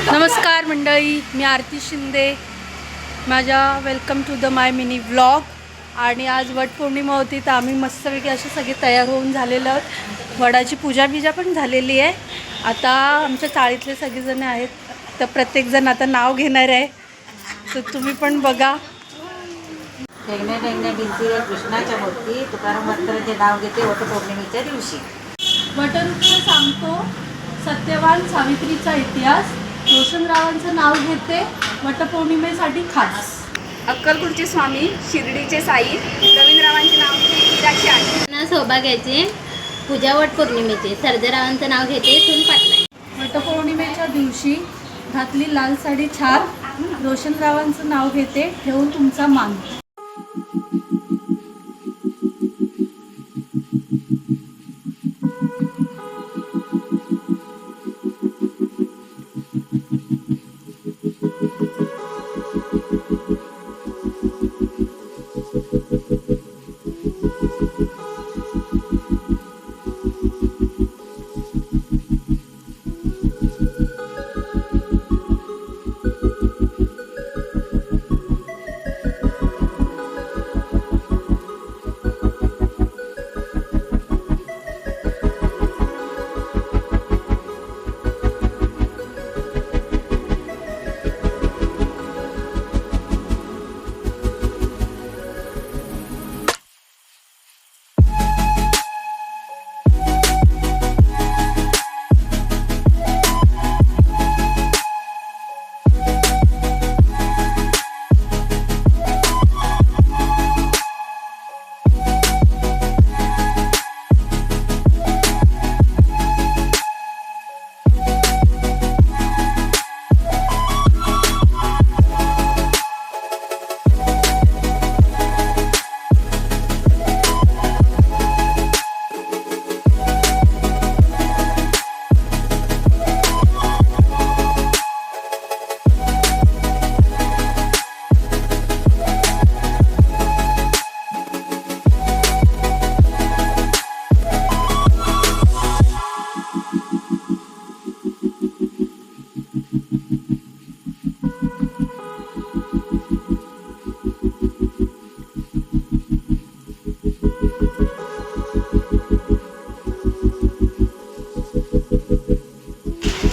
नमस्कार मंडळी, मी आरती शिंदे. माझ्या welcome to the my mini vlog. आणि आज वटपौर्णिमा होती तर आम्ही मस्तपैकी असे सगळे तयार होऊन झालेलो आहोत. वडाची पूजा पण झालेली आहे. आता आमच्या चाळीतले सगळेजण आहेत तर प्रत्येकजण आता नाव घेणार आहे, तर तुम्ही पण बघा. ढेंगण्या ढेंगण्या भिंती कृष्णाच्या मूर्ती तुकाराम मास्तरांचे नाव घेते वटपौर्णिमेच्या दिवशी. वटवृक्ष सांगतो सत्यवान सावित्रीचा इतिहास. रोशनरावांचं नाव घेते वटपौर्णिमेसाठी खास. अक्कलकोटचे स्वामी, शिर्डीचे साई, रवींद्ररावांचे नाव घेते मीराची आई. सौभाग्याचे पूजा वटपौर्णिमेचे सर्जेरावांचं नाव घेते सून पाटलाय. वटपौर्णिमेच्या दिवशी घातली लाल साडी छान. रोशनरावांचं नाव घेते ठेवून तुमचा मान.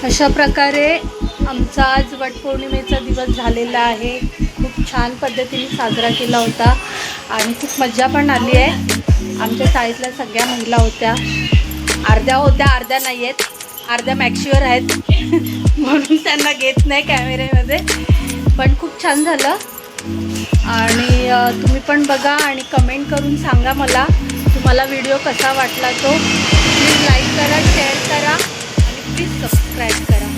अशा प्रकारे आमचा आज वटपौर्णिमेचा दिवस झालेला आहे. खूप छान पद्धतीने साजरा केला होता आणि खूप मजा पण आली आहे. आमच्या शाळेतल्या सगळ्या महिला होत्या. अर्ध्या होत्या, अर्ध्या नाही आहेत, अर्ध्या मॅक्शिवर आहेत म्हणून त्यांना घेत नाही कॅमेऱ्यामध्ये. पण खूप छान झालं. आणि तुम्ही पण बघा आणि कमेंट करून सांगा मला तुम्हाला व्हिडिओ कसा वाटला तो. प्लीज लाईक करा, शेअर करा आणि प्लीज सबस्क्राईब करा.